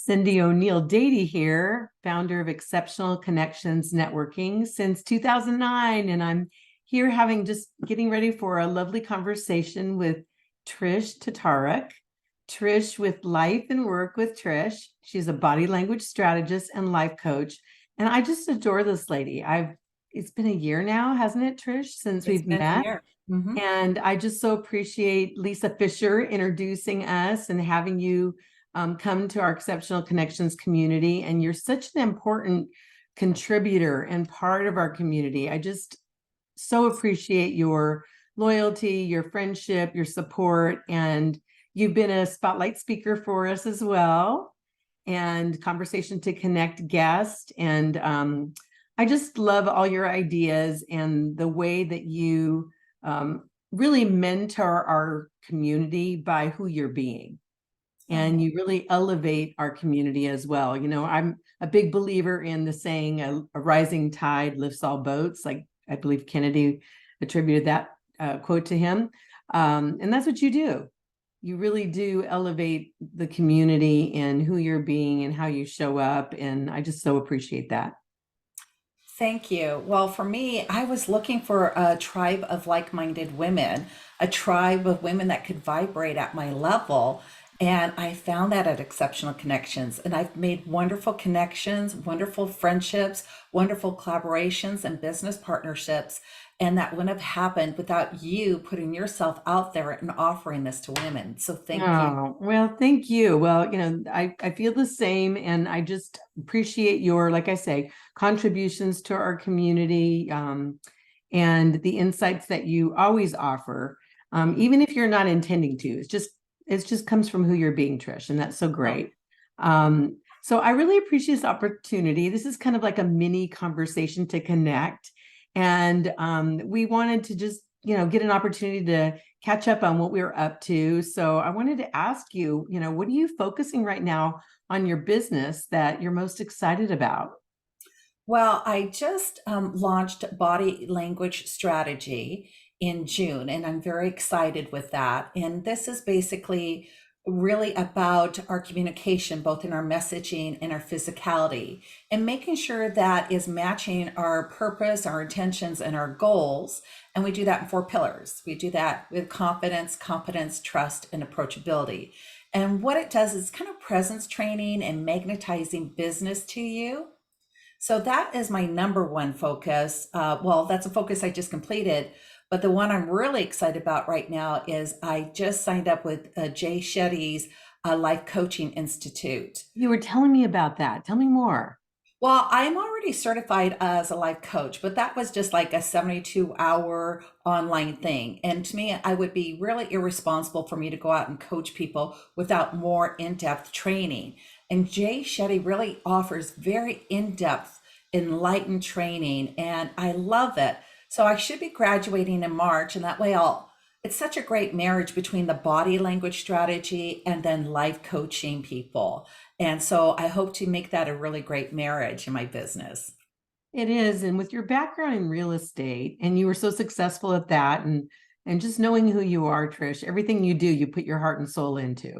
CyndiONeill-Dady here, founder of Exceptional Connections Networking since 2009. And I'm here getting ready for a lovely conversation with Trish Tatarek. Trish with Life and Work with Trish. She's a body language strategist and life coach. And I just adore this lady. It's been a year now, hasn't it, Trish, since we've met? Mm-hmm. And I just so appreciate Lisa Fisher introducing us and having you come to our Exceptional Connections community. And you're such an important contributor and part of our community. I just so appreciate your loyalty, your friendship, your support. And you've been a spotlight speaker for us as well, and Conversation to Connect guest. And I just love all your ideas and the way that you really mentor our community by who you're being. And you really elevate our community as well. You know, I'm a big believer in the saying, a rising tide lifts all boats. Like I believe Kennedy attributed that quote to him. And that's what you do. You really do elevate the community and who you're being and how you show up. And I just so appreciate that. Thank you. Well, for me, I was looking for a tribe of like-minded women, a tribe of women that could vibrate at my level. And I found that at Exceptional Connections. And I've made wonderful connections, wonderful friendships, wonderful collaborations, and business partnerships. And that wouldn't have happened without you putting yourself out there and offering this to women. So thank you. Oh, well, thank you. Well, you know, I feel the same, and I just appreciate your, like I say, contributions to our community, and the insights that you always offer, even if you're not intending to. It just comes from who you're being, Trish, and that's so great. So I really appreciate this opportunity. This is kind of like a mini conversation to connect, and we wanted to just, get an opportunity to catch up on what we were up to. So I wanted to ask you, what are you focusing right now on your business that you're most excited about? Well, I just launched Body Language Strategy in June, and I'm very excited with that. And this is basically really about our communication, both in our messaging and our physicality, and making sure that is matching our purpose, our intentions, and our goals. And we do that in four pillars. We do that with confidence, competence, trust, and approachability. And what it does is kind of presence training and magnetizing business to you. So that is my number one focus. Well, that's a focus I just completed, but the one I'm really excited about right now is I just signed up with Jay Shetty's Life Coaching Institute. You were telling me about that. Tell me more. Well, I'm already certified as a life coach, but that was just like a 72-hour online thing. And to me, I would be really irresponsible for me to go out and coach people without more in-depth training. And Jay Shetty really offers very in-depth, enlightened training, and I love it. So I should be graduating in March, and that way it's such a great marriage between the body language strategy and then life coaching people. And so I hope to make that a really great marriage in my business. It is. And with your background in real estate, and you were so successful at that, and just knowing who you are, Trish, everything you do, you put your heart and soul into.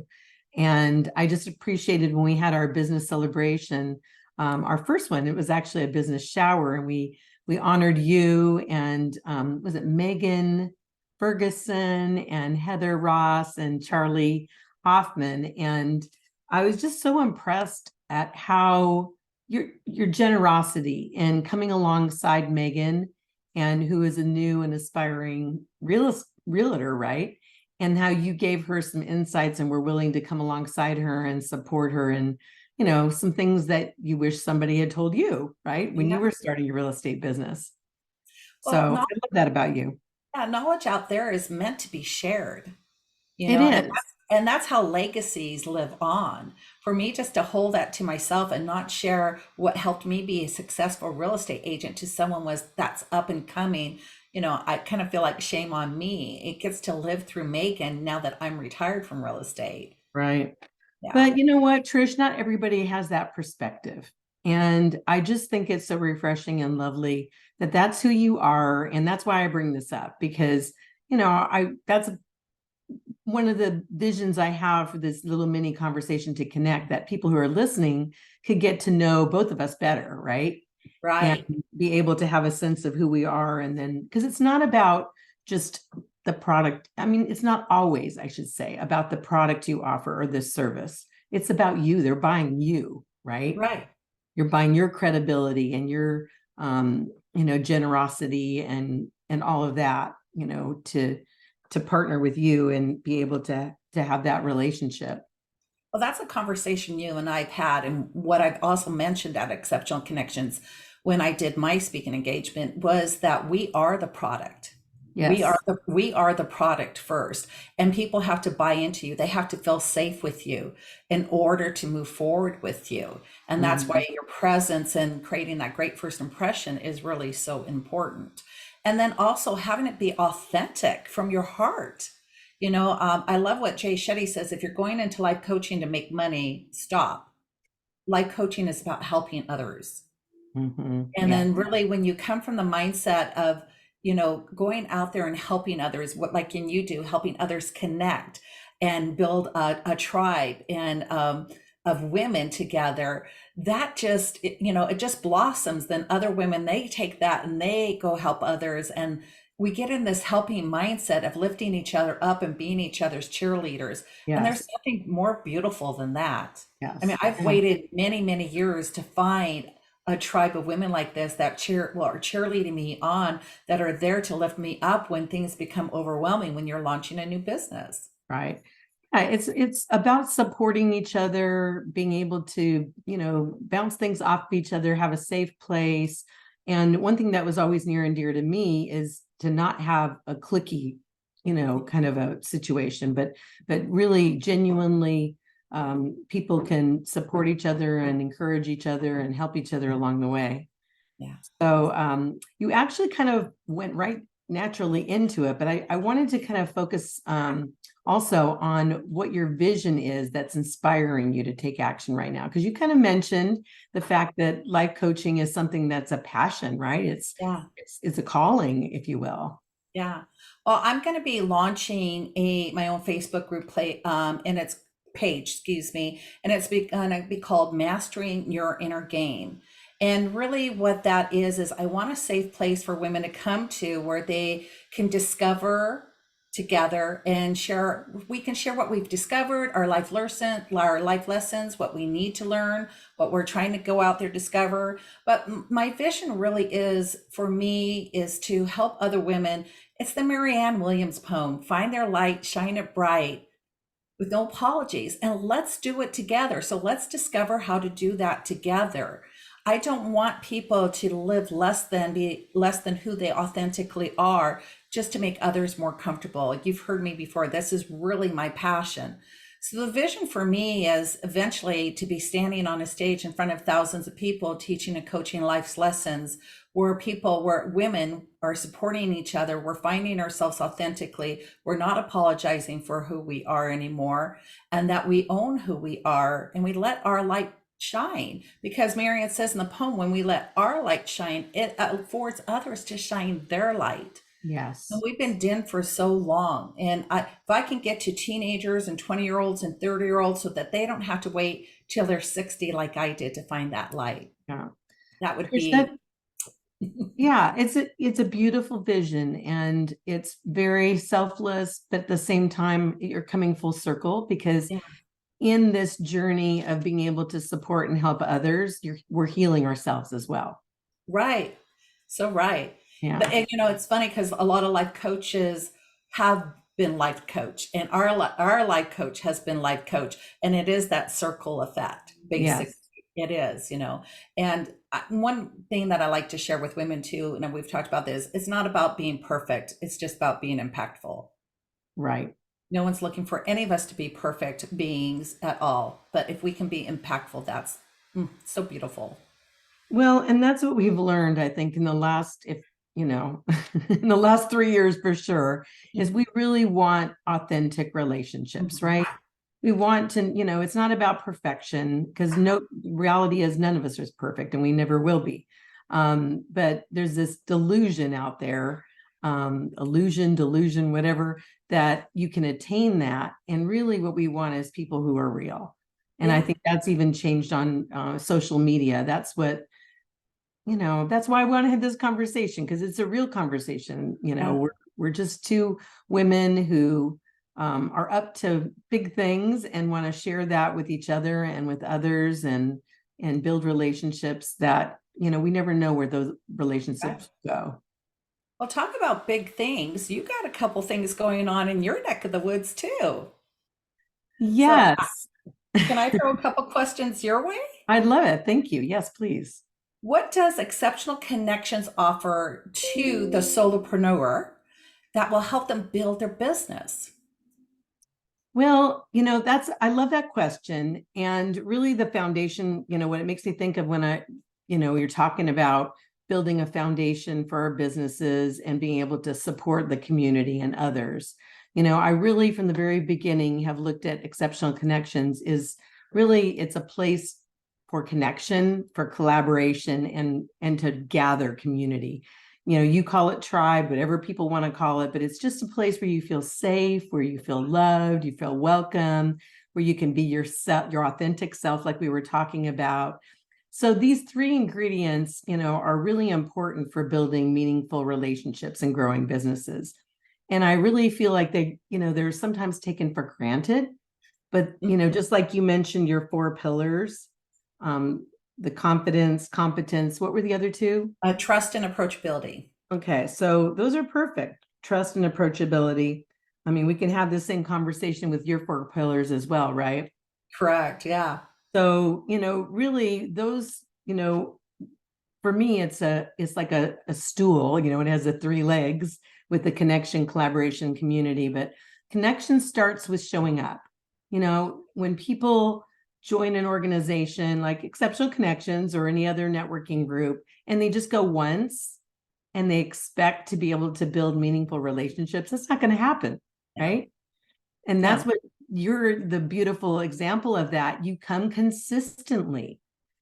And I just appreciated when we had our business celebration, our first one. It was actually a business shower, and we honored you and was it Megan Ferguson and Heather Ross and Charlie Hoffman. And I was just so impressed at how your generosity and coming alongside Megan, and who is a new and aspiring realtor, right? And how you gave her some insights and were willing to come alongside her and support her, and some things that you wish somebody had told you, right, when you Yeah. were starting your real estate business. So Well, I love that about you. knowledge out there is meant to be shared, It and is. that's how legacies live on. For me, just to hold that to myself and not share what helped me be a successful real estate agent to someone that's up and coming, I kind of feel like shame on me. It gets to live through Megan now that I'm retired from real estate. Right. Yeah. But you know what, Trish, not everybody has that perspective. And I just think it's so refreshing and lovely that that's who you are. And that's why I bring this up, because, I that's one of the visions I have for this little mini conversation to connect, that people who are listening could get to know both of us better, right? And Right. be able to have a sense of who we are. And then, because it's not about just the product. I mean, it's not always, I should say, about the product you offer or this service. It's about you. They're buying you, right? Right. You're buying your credibility and your, generosity and all of that, to partner with you and be able to have that relationship. Well, that's a conversation you and I've had, and what I've also mentioned at Exceptional Connections when I did my speaking engagement was that we are the product. Yes. We are the product first, and people have to buy into you. They have to feel safe with you in order to move forward with you. And that's Mhm. why your presence and creating that great first impression is really so important. And then also having it be authentic from your heart. I love what Jay Shetty says. If you're going into life coaching to make money, stop. Life coaching is about helping others. And Yeah. then really when you come from the mindset of, going out there and helping others, what like in you do, helping others connect and build a tribe and of women together, that just, it just blossoms. Then other women, they take that and they go help others. And we get in this helping mindset of lifting each other up and being each other's cheerleaders. And there's Yes. nothing more beautiful than that. I mean, Yes. I've waited many, many years to find a tribe of women like this that are cheerleading me on, that are there to lift me up when things become overwhelming when you're launching a new business. Right. Yeah, it's about supporting each other, being able to, bounce things off of each other, have a safe place. And one thing that was always near and dear to me is to not have a cliquey, kind of a situation, but really genuinely, people can support each other and encourage each other and help each other along the way. Yeah. So you actually kind of went right naturally into it, but I wanted to kind of focus also on what your vision is that's inspiring you to take action right now. Because you kind of mentioned the fact that life coaching is something that's a passion, right? Yeah. It's a calling, if you will. Yeah. Well, I'm going to be launching my own Facebook group and its page, excuse me, and it's going to be called Mastering Your Inner Game. And really what that is I want a safe place for women to come to where they can discover together and we can share what we've discovered, our life lessons, what we need to learn, what we're trying to go out there discover. But my vision really is for me is to help other women. It's the Marianne Williams poem, find their light, shine it bright with no apologies, and let's do it together. So let's discover how to do that together. I don't want people to live be less than who they authentically are just to make others more comfortable. You've heard me before. This is really my passion. So the vision for me is eventually to be standing on a stage in front of thousands of people, teaching and coaching life's lessons, where women are supporting each other. We're finding ourselves authentically. We're not apologizing for who we are anymore, and that we own who we are and we let our light shine. Because Marianne says in the poem, when we let our light shine, it affords others to shine their light. And Yes. we've been dimmed for so long. And if I can get to teenagers and 20-year-olds and 30-year-olds so that they don't have to wait till they're 60 like I did to find that light, Yeah. that would Trish, be. yeah, it's a beautiful vision, and it's very selfless, but at the same time, you're coming full circle, because Yeah. in this journey of being able to support and help others, we're healing ourselves as well. Right. So right. Yeah. But and, it's funny because a lot of life coaches have been life coach, and our life coach has been life coach, and it is that circle effect. Basically, Yes. it is. And one thing that I like to share with women too, and we've talked about this, it's not about being perfect. It's just about being impactful. Right. No one's looking for any of us to be perfect beings at all, but if we can be impactful, that's so beautiful. Well, and that's what we've learned, I think, in the last, if in the last 3 years for sure, is we really want authentic relationships, Mhm. right? We want to, it's not about perfection, because no, reality is none of us is perfect and we never will be. But there's this delusion out there, illusion, delusion, whatever, that you can attain that. And really what we want is people who are real. And I Yeah. think that's even changed on social media. That's what, that's why I want to have this conversation, because it's a real conversation. Yeah. We're just two women who are up to big things and want to share that with each other and with others, and build relationships that, we never know where those relationships go. Well, talk about big things. You got a couple things going on in your neck of the woods too. So, Yes, can I throw a couple questions your way? I'd love it. Thank you. Yes, please. What does exceptional connections offer to the solopreneur that will help them build their business? Well, I love that question. And really the foundation, what it makes me think of when you're talking about building a foundation for our businesses and being able to support the community and others. I really, from the very beginning, have looked at Exceptional Connections is really, it's a place for connection, for collaboration, and to gather community. You call it tribe, whatever people want to call it, but it's just a place where you feel safe, where you feel loved, you feel welcome, where you can be yourself, your authentic self, like we were talking about. So these three ingredients, are really important for building meaningful relationships and growing businesses. And I really feel like they're sometimes taken for granted, but, just like you mentioned, your four pillars, the confidence, competence, what were the other two? Trust and approachability. Okay, so those are perfect. Trust and approachability. I mean, we can have the same conversation with your four pillars as well, right? Correct. Yeah. So, really those, for me, it's like a stool, it has the three legs with the connection, collaboration, community. But connection starts with showing up. When people join an organization like Exceptional Connections or any other networking group, and they just go once and they expect to be able to build meaningful relationships, that's not going to happen, right? And that's No. what you're the beautiful example of that. You come consistently,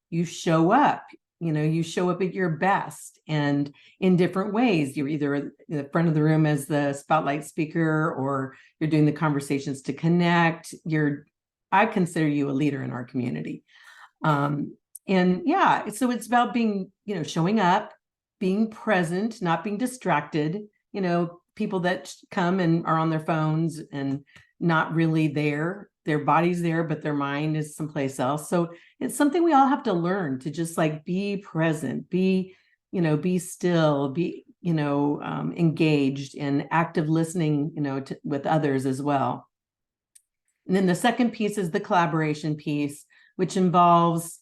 you show up, you show up at your best and in different ways. You're either in the front of the room as the spotlight speaker, or you're doing the conversations to connect. I consider you a leader in our community. And yeah, so it's about being, showing up, being present, not being distracted. People that come and are on their phones and not really there. Their body's there, but their mind is someplace else. So it's something we all have to learn to just like be present, be still, be, engaged in active listening, with others as well. And then the second piece is the collaboration piece, which involves,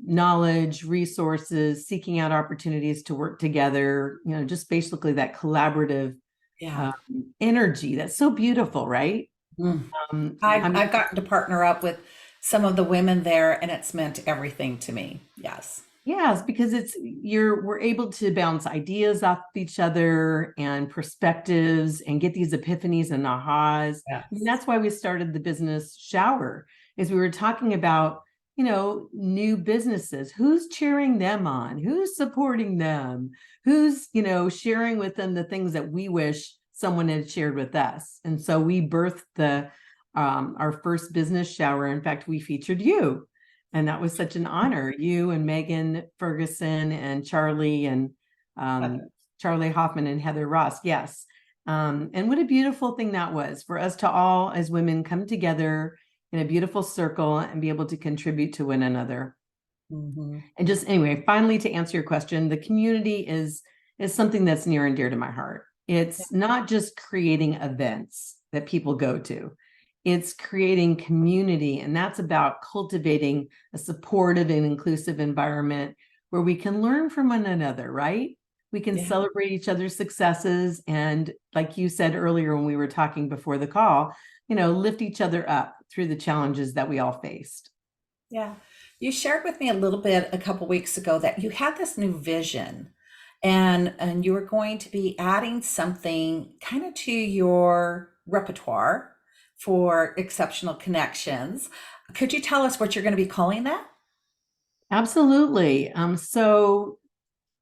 knowledge, resources, seeking out opportunities to work together, just basically that collaborative Yeah. energy that's so beautiful, right? Mm. I mean, I've gotten to partner up with some of the women there, and it's meant everything to me. Yes. yes, because we're able to bounce ideas off each other and perspectives and get these epiphanies and ahas. I mean, Yes. that's why we started the business shower, is we were talking about, new businesses, who's cheering them on, who's supporting them, who's, sharing with them the things that we wish someone had shared with us. And so we birthed our first business shower. In fact, we featured you. And that was such an honor. You and Megan Ferguson and Charlie and Charlie Hoffman and Heather Ross. Yes. And what a beautiful thing that was for us to all as women come together in a beautiful circle and be able to contribute to one another. Mm-hmm. And just anyway, finally, to answer your question, the community is something that's near and dear to my heart. It's not just creating events that people go to. It's creating community, and that's about cultivating a supportive and inclusive environment where we can learn from one another, right? We can celebrate each other's successes. And like you said earlier when we were talking before the call, lift each other up through the challenges that we all faced. Yeah. You shared with me a little bit a couple weeks ago that you had this new vision, and you were going to be adding something kind of to your repertoire for exceptional connections. Could you tell us what you're going to be calling that? Absolutely. So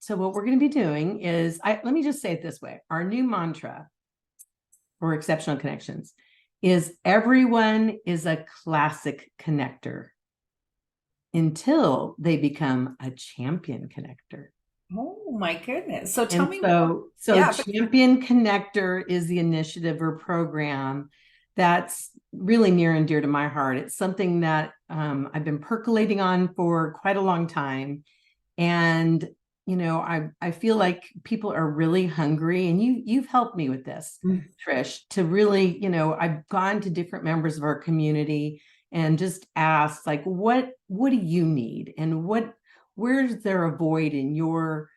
what we're going to be doing is, let me just say it this way. Our new mantra for Exceptional Connections is everyone is a classic connector until they become a champion connector. Oh my goodness. So tell And me more. so Yeah, but Champion Connector is the initiative or program that's really near and dear to my heart. It's something that I've been percolating on for quite a long time. And I feel like people are really hungry, and you've helped me with this, Mm, Trish, to really, I've gone to different members of our community and just asked, like, what do you need, and where's there a void in your,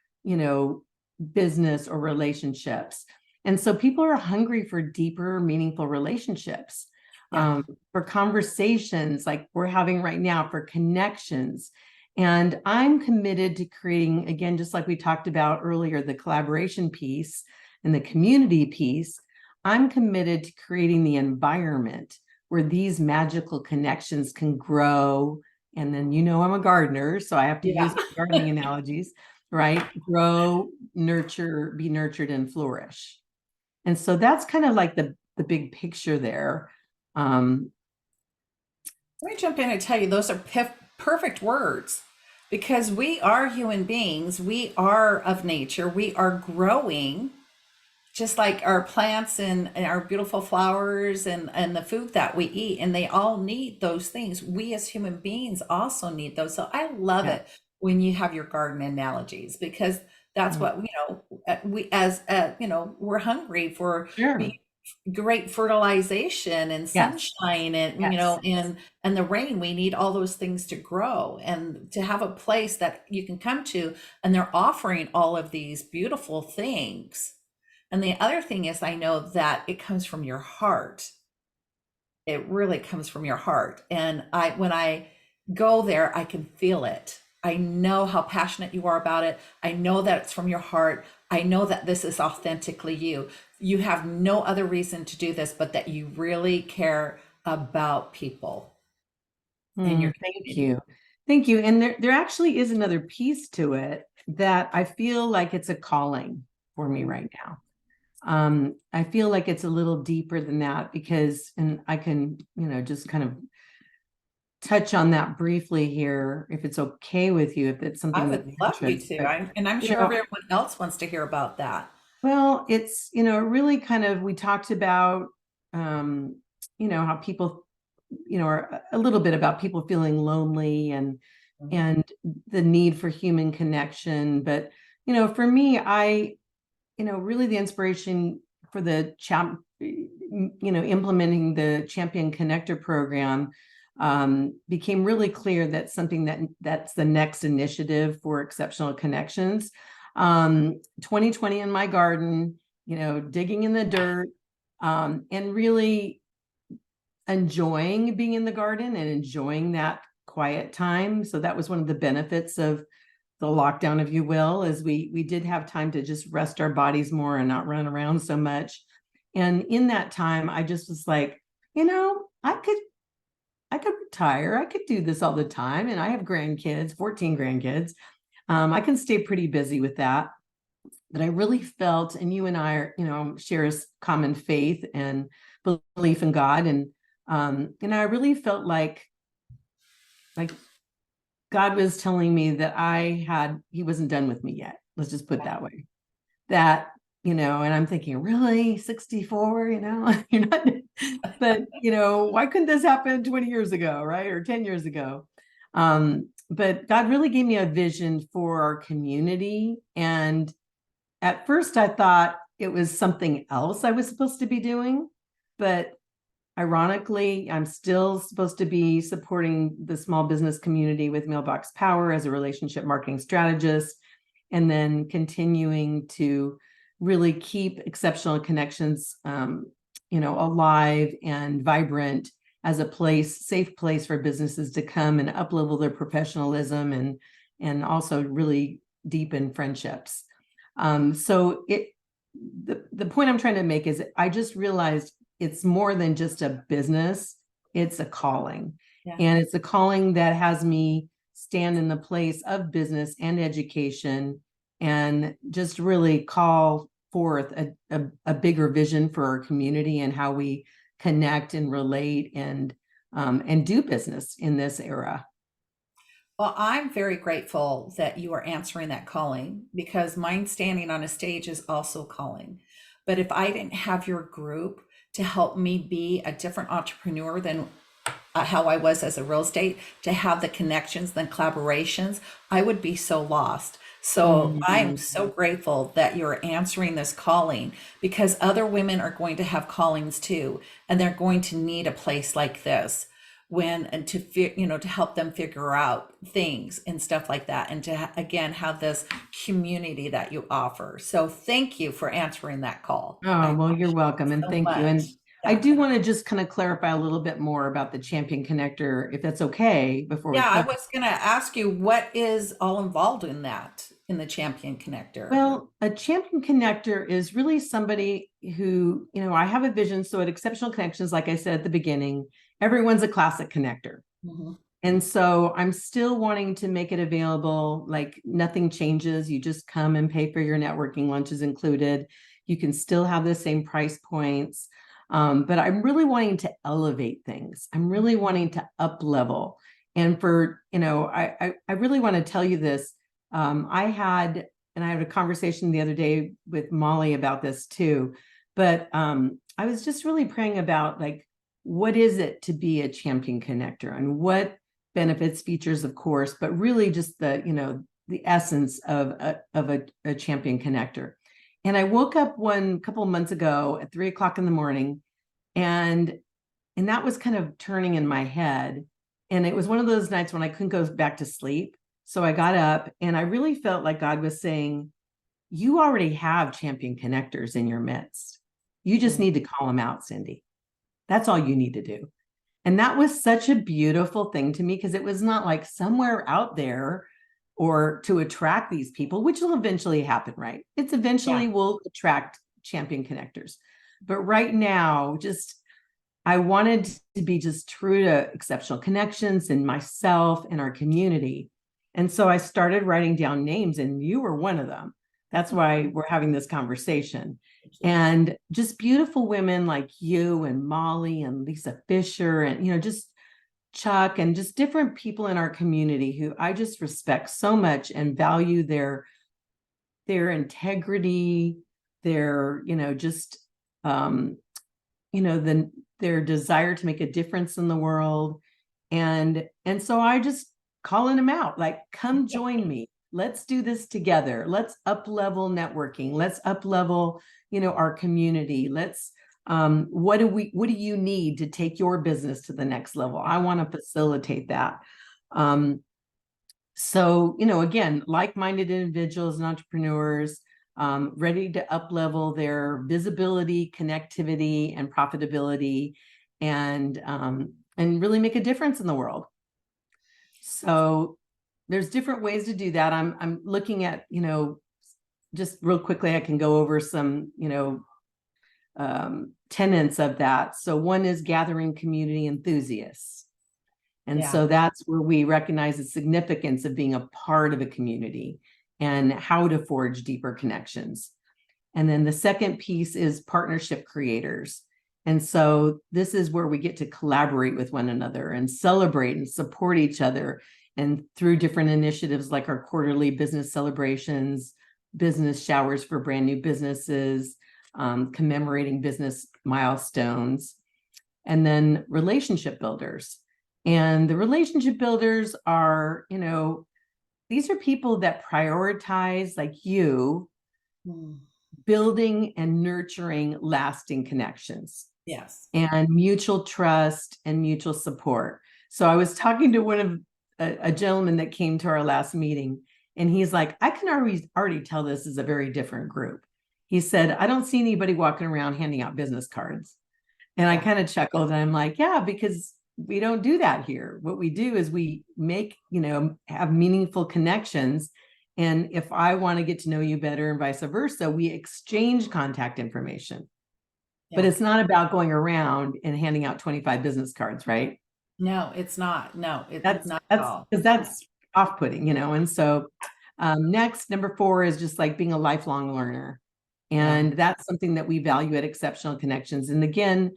business or relationships? And so people are hungry for deeper, meaningful relationships, yeah. for conversations like we're having right now, for connections. And I'm committed to creating, again, just like we talked about earlier, the collaboration piece and the community piece. I'm committed to creating the environment where these magical connections can grow. And then, I'm a gardener, so I have to Yeah. use gardening analogies, right? Grow, nurture, be nurtured, and flourish. And so that's kind of like the big picture there. Um, Let me jump in and tell you, those are perfect words because we are human beings. We are of nature. We are growing just like our plants and our beautiful flowers and the food that we eat. And they all need those things. We as human beings also need those. So I love yeah. it when you have your garden analogies because that's Mm, what, we as, we're hungry for sure. great fertilization and Yes. sunshine and Yes. and the rain. We need all those things to grow and to have a place that you can come to and they're offering all of these beautiful things. And the other thing is I know that it comes from your heart. It really comes from your heart. And I when I go there, I can feel it. I know how passionate you are about it. I know that it's from your heart. I know that this is authentically you. You have no other reason to do this but that you really care about people in your Thank community. you. Thank you. And there actually is another piece to it that I feel like it's a calling for me right now. I feel like it's a little deeper than that because, and I can, just kind of touch on that briefly here, if it's okay with you, if it's I something that would love you interests. to. But, I'm you sure know, everyone else wants to hear about that. well, it's, really kind of, we talked about, how people, are a little bit about people feeling lonely Mhm. and the need for human connection. But, for me, really the inspiration for the implementing the Champion Connector program became really clear that something that's the next initiative for Exceptional Connections. 2020 in my garden, digging in the dirt, and really enjoying being in the garden and enjoying that quiet time. So that was one of the benefits of the lockdown, if you will, is we did have time to just rest our bodies more and not run around so much. And in that time, I just was like, I could retire. I could do this all the time. And I have grandkids, 14 grandkids. I can stay pretty busy with that. But I really felt, and you and I are, share a common faith and belief in God. And I really felt like God was telling me that he wasn't done with me yet. Let's just put it that way. That, and I'm thinking, really, 64, you're not, but, why couldn't this happen 20 years ago, right? Or 10 years ago? But God really gave me a vision for our community. And at first I thought it was something else I was supposed to be doing, but ironically, I'm still supposed to be supporting the small business community with Mailbox Power as a relationship marketing strategist, and then continuing to really keep Exceptional Connections, alive and vibrant as a safe place for businesses to come and up-level their professionalism and also really deepen friendships. So the point I'm trying to make is I just realized it's more than just a business, it's a calling. Yeah. And it's a calling that has me stand in the place of business and education and just really call forth a bigger vision for our community and how we connect and relate and do business in this era. Well, I'm very grateful that you are answering that calling, because mine standing on a stage is also calling. But if I didn't have your group to help me be a different entrepreneur than how I was as a real estate, to have the connections, the collaborations, I would be so lost. So I'm Mhm. so grateful that you're answering this calling, because other women are going to have callings too, and they're going to need a place like this when, and to to help them figure out things and stuff like that, and to again have this community that you offer. So thank you for answering that call. I Oh, well, you're appreciate welcome. it And so thank you. And much. I Yeah. do want to just kind of clarify a little bit more about the champion connector, if that's okay, before we Yeah, I close. was going to ask you, what is all involved in that, in the champion connector? Well, a champion connector is really somebody who, I have a vision. So at Exceptional Connections, like I said at the beginning, everyone's a classic connector. Mhm. And so I'm still wanting to make it available, like nothing changes. You just come and pay for your networking, lunches included. You can still have the same price points. But I'm really wanting to elevate things. I'm really wanting to up level. And for, I really want to tell you this. I had a conversation the other day with Molly about this too. But I was just really praying about, like, what is it to be a champion connector, and what benefits, features, of course, but really just the essence of a champion connector. And I woke up one couple of months ago at 3 o'clock in the morning, and that was kind of turning in my head. And it was one of those nights when I couldn't go back to sleep. So I got up, and I really felt like God was saying, you already have champion connectors in your midst. You just Mm. need to call them out, Cyndi. That's all you need to do. And that was such a beautiful thing to me, because it was not like somewhere out there or to attract these people, which will eventually happen, right? It's Yeah. eventually will attract champion connectors. But right now, just I wanted to be just true to Exceptional Connections and myself and our community. And so I started writing down names, and you were one of them. That's why we're having this conversation. Thank you. And just beautiful women like you and Molly and Lisa Fisher, and, just Chuck, and just different people in our community who I just respect so much and value their integrity, their, just, their desire to make a difference in the world. And so I just calling them out, like, come join me. Let's do this together. Let's up level networking. Let's up level, our community. Let's what do you need to take your business to the next level? I want to facilitate that. So, again, like-minded individuals and entrepreneurs, ready to up-level their visibility, connectivity, and profitability, and really make a difference in the world. So there's different ways to do that. I'm looking at, just real quickly, I can go over some, tenets of that. So one is gathering community enthusiasts. And Yeah. so that's where we recognize the significance of being a part of a community and how to forge deeper connections. And then the second piece is partnership creators. And so this is where we get to collaborate with one another and celebrate and support each other. And through different initiatives like our quarterly business celebrations, business showers for brand new businesses, commemorating business milestones, and then relationship builders. And the relationship builders are, these are people that prioritize, like you, Mm. building and nurturing lasting connections Yes. and mutual trust and mutual support. So I was talking to one of a gentleman that came to our last meeting, and he's like, I can already tell this is a very different group. He said, I don't see anybody walking around handing out business cards. And I Yeah. kind of chuckled, and I'm like, yeah, because we don't do that here. What we do is we make, have meaningful connections. And if I want to get to know you better and vice versa, we exchange contact information. But Yeah. it's not about going around and handing out 25 business cards, right? No, it's not. No, it's That's not at that's all. because that's off-putting. And so next, number 4 is just like being a lifelong learner. Yeah. And that's something that we value at Exceptional Connections. And again,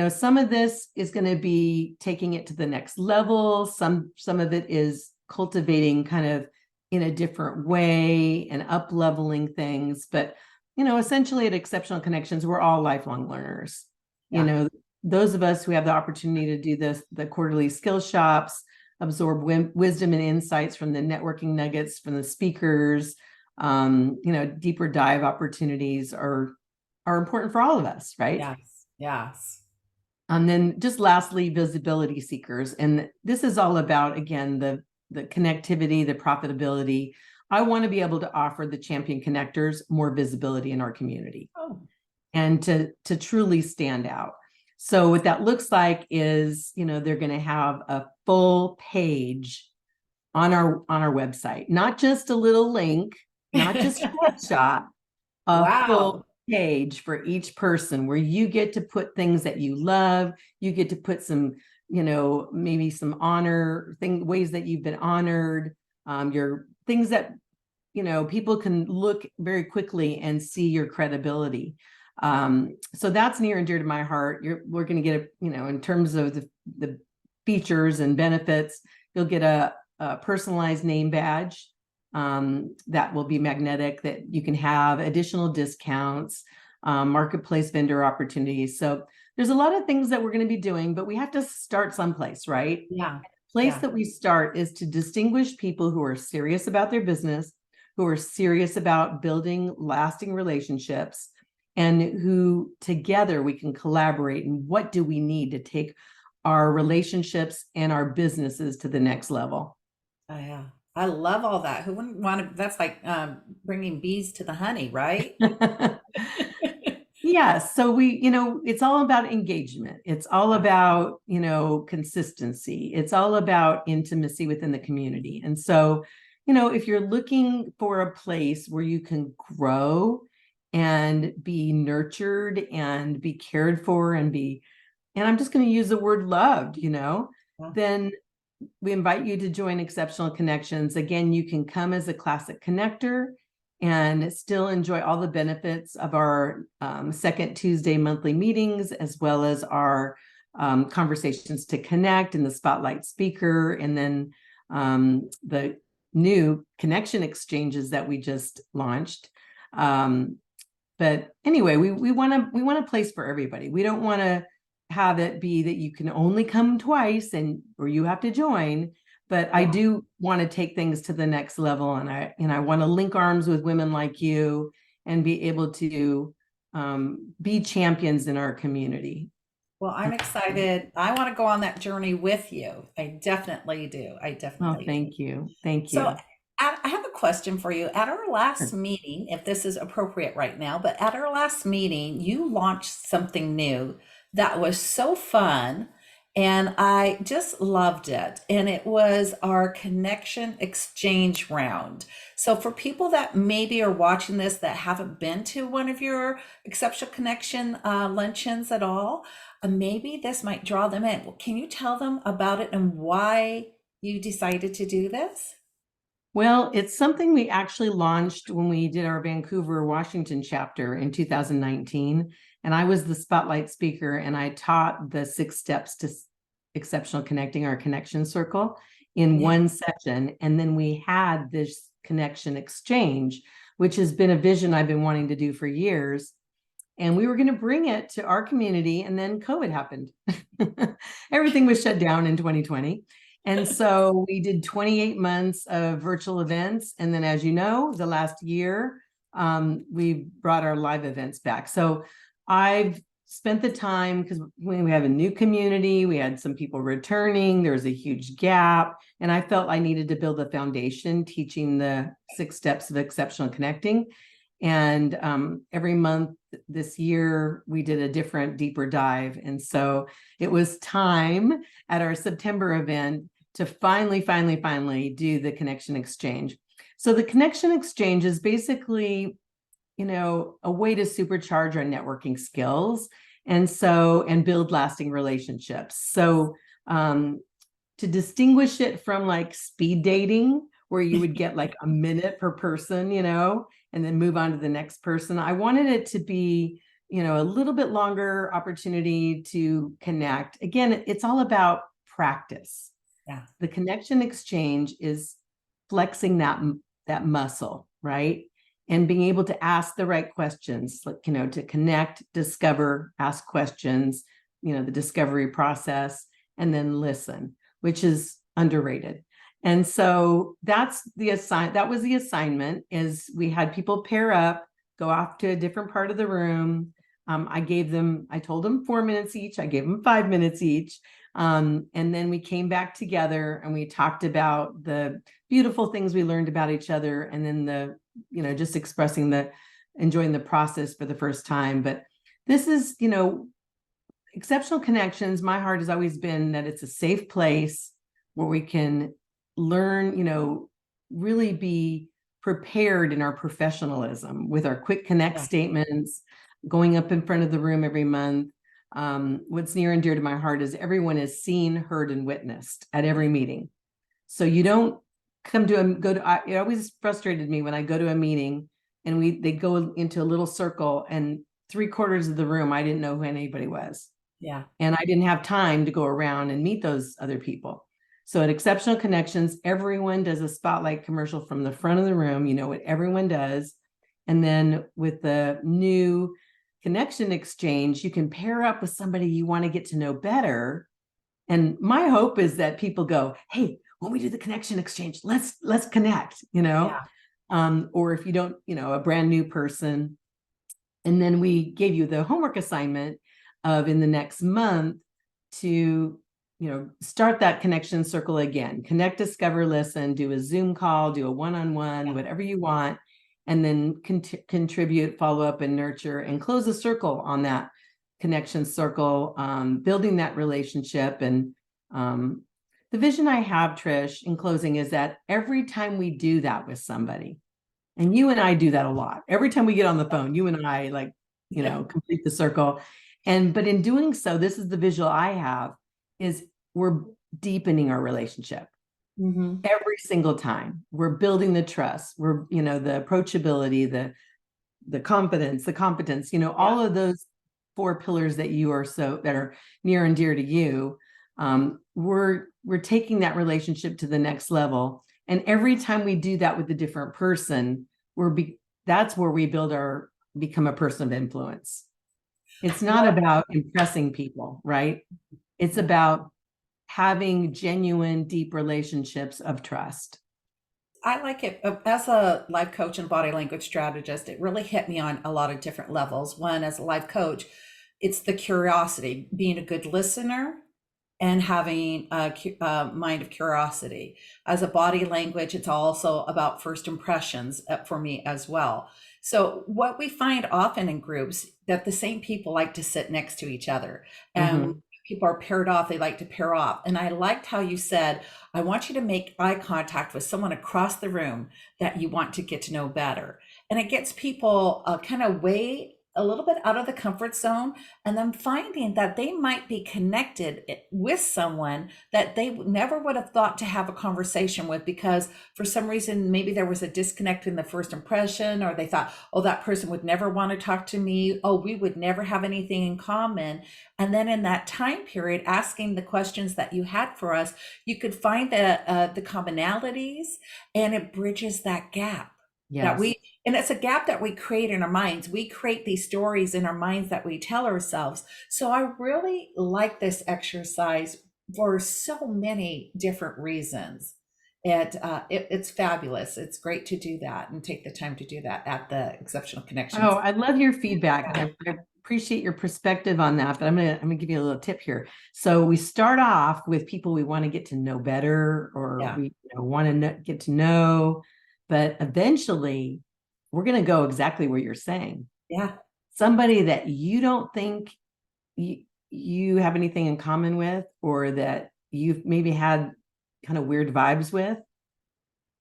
some of this is going to be taking it to the next level. Some of it is cultivating kind of in a different way and up leveling things. But, essentially at Exceptional Connections, we're all lifelong learners. Yeah. Those of us who have the opportunity to do the quarterly skill shops, absorb wisdom and insights from the networking nuggets from the speakers, deeper dive opportunities are important for all of us, right? Yes. Yes. And then just lastly, visibility seekers. And this is all about, again, the connectivity, the profitability. I want to be able to offer the champion connectors more visibility in our community and to truly stand out. So what that looks like is, they're going to have a full page on our website, not just a little link, not just a snapshot, a full Wow. page for each person where you get to put things that you love. You get to put some, maybe some ways that you've been honored, your things that, people can look very quickly and see your credibility. So that's near and dear to my heart. We're going to get in terms of the features and benefits, you'll get a personalized name badge that will be magnetic, that you can have additional discounts, marketplace vendor opportunities. So there's a lot of things that we're going to be doing, but we have to start someplace, right? Yeah. Place that we start is to distinguish people who are serious about their business, who are serious about building lasting relationships, and who together we can collaborate. And what do we need to take our relationships and our businesses to the next level? Oh, yeah. I love all that. Who wouldn't want to? That's like bringing bees to the honey, right? Yeah. So it's all about engagement. It's all about, consistency. It's all about intimacy within the community. And so, if you're looking for a place where you can grow and be nurtured and be cared for and I'm just going to use the word loved, then we invite you to join Exceptional Connections. Again, you can come as a classic connector and still enjoy all the benefits of our second Tuesday monthly meetings, as well as our conversations to connect and the spotlight speaker, and then the new connection exchanges that we just launched. But anyway, we want a place for everybody. We don't want to have it be that you can only come twice or you have to join. But I do want to take things to the next level, and I want to link arms with women like you and be able to be champions in our community. Well, I'm excited. I want to go on that journey with you. I definitely do. I Oh, definitely do. thank you. Thank So you. I have a question for you. At our last Sure. meeting, if this is appropriate right now, but at our last meeting, you launched something new that was so fun. And I just loved it. And it was our connection exchange round. So, for people that maybe are watching this that haven't been to one of your Exceptional Connection luncheons at all, maybe this might draw them in. Can you tell them about it and why you decided to do this? Well, it's something we actually launched when we did our Vancouver, Washington chapter in 2019. And I was the spotlight speaker, and I taught the 6 steps to exceptional connecting, our connection circle, in Yeah. one session. And then we had this connection exchange, which has been a vision I've been wanting to do for years. And we were going to bring it to our community, and then COVID happened. Everything was shut down in 2020. And so we did 28 months of virtual events. And then, as you know, the last year, we brought our live events back. So I've spent the time, because when we have a new community, we had some people returning, there was a huge gap. And I felt I needed to build a foundation teaching the 6 steps of exceptional connecting. And every month this year, we did a different deeper dive. And so it was time at our September event to finally do the connection exchange. So the connection exchange is basically, a way to supercharge our networking skills and build lasting relationships. So to distinguish it from like speed dating, where you would get like a minute per person, and then move on to the next person. I wanted it to be, a little bit longer opportunity to connect. Again, it's all about practice. Yeah. The connection exchange is flexing that muscle, right? And being able to ask the right questions, like, to connect, discover, ask questions, the discovery process, and then listen, which is underrated. And so that was the assignment, is we had people pair up, go off to a different part of the room. I told them 4 minutes each. I gave them 5 minutes each. And then we came back together and we talked about the beautiful things we learned about each other. And then just enjoying the process for the first time. But this is, exceptional connections. My heart has always been that it's a safe place where we can learn, really be prepared in our professionalism with our quick connect statements, going up in front of the room every month. What's near and dear to my heart is everyone is seen, heard, and witnessed at every meeting. So you don't it always frustrated me when I go to a meeting and they go into a little circle and 3/4 of the room, I didn't know who anybody was. Yeah. And I didn't have time to go around and meet those other people. So at Exceptional Connections, everyone does a spotlight commercial from the front of the room. You know what everyone does. And then with the new connection exchange, you can pair up with somebody you want to get to know better. And my hope is that people go, hey, when we do the connection exchange, let's connect, Yeah. Or if you don't, a brand new person. And then we gave you the homework assignment of in the next month to, start that connection circle again, connect, discover, listen, do a Zoom call, do a one-on-one, whatever you want, and then contribute, follow up, and nurture, and close a circle on that connection circle, building that relationship. And the vision I have, Trish, in closing, is that every time we do that with somebody, and you and I do that a lot, every time we get on the phone, you and I complete the circle. But in doing so, this is the visual I have, is we're deepening our relationship. Mm-hmm. Every single time we're building the trust, we're, the approachability, the confidence, the competence, all of those 4 pillars that are near and dear to you. We're taking that relationship to the next level. And every time we do that with a different person, that's where we become a person of influence. It's not about impressing people, right? It's about having genuine, deep relationships of trust. I like it. As a life coach and body language strategist, it really hit me on a lot of different levels. One, as a life coach, it's the curiosity, being a good listener and having a mind of curiosity. As a body language, it's also about first impressions for me as well. So what we find often in groups, that the same people like to sit next to each other, and people are paired off, they like to pair off. And I liked how you said, I want you to make eye contact with someone across the room that you want to get to know better. And it gets people kind of way a little bit out of the comfort zone, and then finding that they might be connected with someone that they never would have thought to have a conversation with, because for some reason, maybe there was a disconnect in the first impression, or they thought, oh, that person would never want to talk to me. Oh, we would never have anything in common. And then in that time period, asking the questions that you had for us, you could find the commonalities, and it bridges that gap. Yes. And it's a gap that we create in our minds. We create these stories in our minds that we tell ourselves. So I really like this exercise for so many different reasons. It's fabulous. It's great to do that and take the time to do that at the Exceptional Connections. Oh, I love your feedback. I appreciate your perspective on that, but I'm gonna give you a little tip here. So we start off with people we want to get to know better, or we want to get to know. But eventually, we're going to go exactly where you're saying. Yeah. Somebody that you don't think you have anything in common with, or that you've maybe had kind of weird vibes with,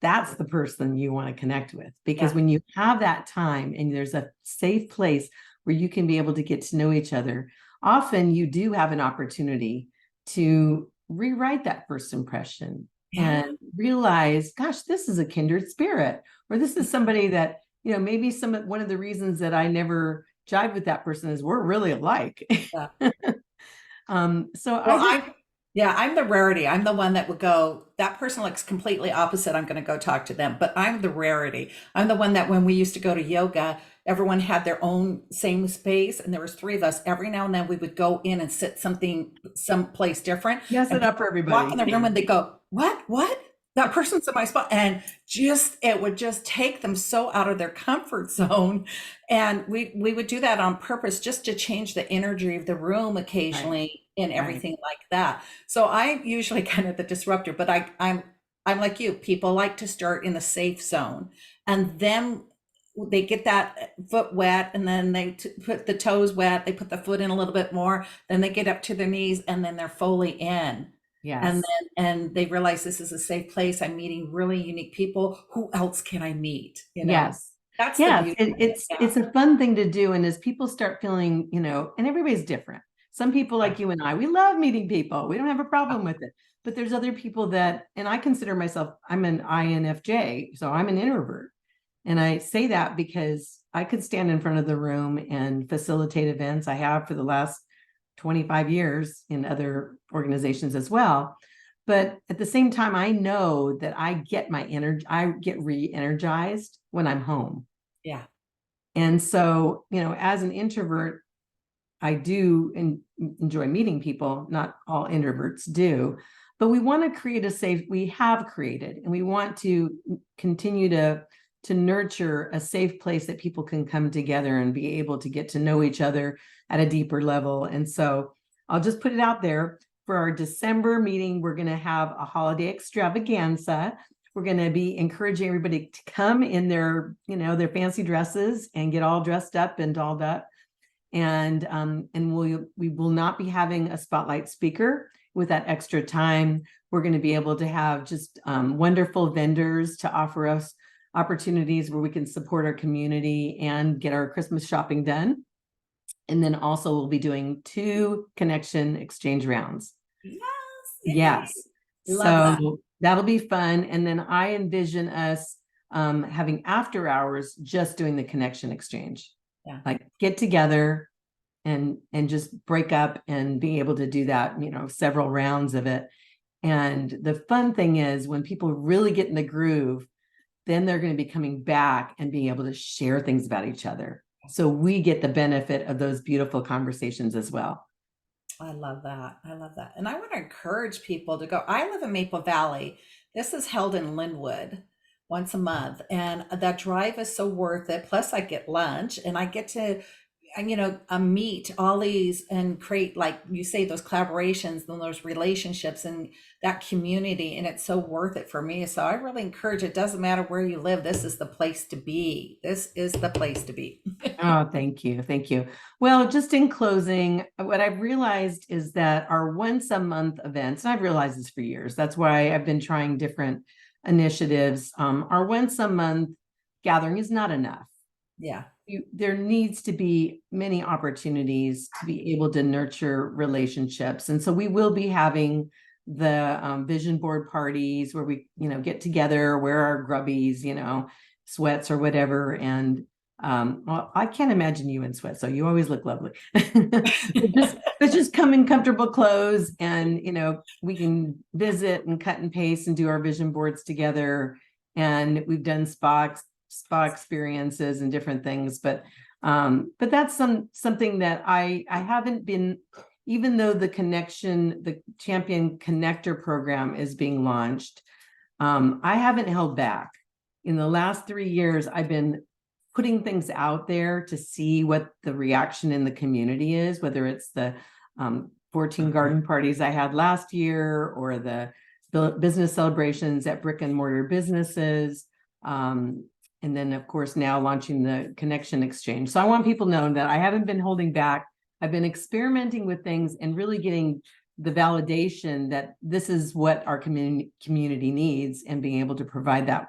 that's the person you want to connect with. Because when you have that time and there's a safe place where you can be able to get to know each other, often you do have an opportunity to rewrite that first impression and realize, gosh, this is a kindred spirit, or this is somebody that maybe one of the reasons that I never jive with that person is we're really alike. Yeah. So Well, I'm the rarity. I'm the one that would go, that person looks completely opposite. I'm going to go talk to them. But I'm the rarity. I'm the one that when we used to go to yoga, everyone had their own same space, and there was three of us. Every now and then we would go in and sit someplace different, mess and it up people for would walk in the everybody. room and they go, what? That person's in my spot. And it would just take them so out of their comfort zone. And we would do that on purpose just to change the energy of the room Right, occasionally and right. everything like that. So I'm usually kind of the disruptor, but I'm like you. People like to start in the safe zone, and then they get that foot wet, and then they put the toes wet. They put the foot in a little bit more. Then they get up to their knees, and then they're fully in. And Yes. then they realize this is a safe place. I'm meeting really unique people. Who else can I meet? Yes. That's the Yes. beauty of it. Yeah. It's a fun thing to do. And as people start feeling, and everybody's different. Some people like you and I, we love meeting people. We don't have a problem with it. But there's other people that, and I consider myself, I'm an INFJ, so I'm an introvert. And I say that because I could stand in front of the room and facilitate events. I have for the last 25 years in other organizations as well. But at the same time, I know that I get my energy, I get re-energized when I'm home. Yeah. And so, as an introvert, I do enjoy meeting people. Not all introverts do, but we want to create we have created, and we want to continue to nurture a safe place that people can come together and be able to get to know each other at a deeper level. And so I'll just put it out there for our December meeting. We're going to have a holiday extravaganza. We're going to be encouraging everybody to come in their, their fancy dresses and get all dressed up and dolled up. And we will not be having a spotlight speaker. With that extra time, we're going to be able to have just wonderful vendors to offer us opportunities where we can support our community and get our Christmas shopping done. And then also we'll be doing 2 connection exchange rounds. Yes. Love So that'll be fun. And then I envision us having after hours just doing the connection exchange. Yeah. Like get together and just break up and be able to do that, several rounds of it. And the fun thing is when people really get in the groove, then they're going to be coming back and being able to share things about each other. So we get the benefit of those beautiful conversations as well. I love that. I love that. And I want to encourage people to go. I live in Maple Valley. This is held in Linwood once a month, and that drive is so worth it. Plus I get lunch and I get to meet all these and create, like you say, those collaborations and those relationships and that community. And it's so worth it for me. So I really encourage, it doesn't matter where you live. This is the place to be. This is the place to be. Oh, thank you. Thank you. Well, just in closing, what I've realized is that our once a month events, and I've realized this for years, that's why I've been trying different initiatives. Our once a month gathering is not enough. Yeah. There needs to be many opportunities to be able to nurture relationships. And so we will be having the vision board parties where we, get together, wear our grubbies, sweats or whatever. And well, I can't imagine you in sweats, so you always look lovely. But just come in comfortable clothes and, we can visit and cut and paste and do our vision boards together. And we've done spa experiences and different things, but that's something that I haven't been, even though the Champion Connector program is being launched, I haven't held back. In the last 3 years, I've been putting things out there to see what the reaction in the community is, whether it's the 14 garden parties I had last year or the business celebrations at brick and mortar businesses. And then, of course, now launching the Connection Exchange. So I want people to know that I haven't been holding back. I've been experimenting with things and really getting the validation that this is what our community needs and being able to provide that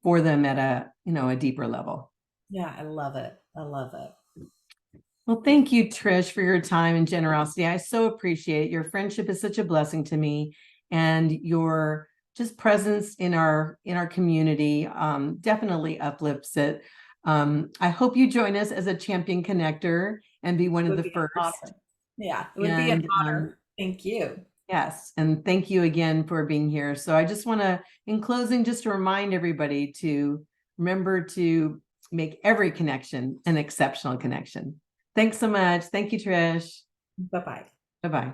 for them at a deeper level. Yeah, I love it. I love it. Well, thank you, Trish, for your time and generosity. I so appreciate it. Your friendship is such a blessing to me, and your just presence in our community definitely uplifts it. I hope you join us as a champion connector and be one It of would the be an first. honor. Yeah, it would be an And honor. Thank you. yes, and thank you again for being here. So I just want to, in closing, just to remind everybody to remember to make every connection an exceptional connection. Thanks so much. Thank you, Trish. Bye-bye. Bye-bye.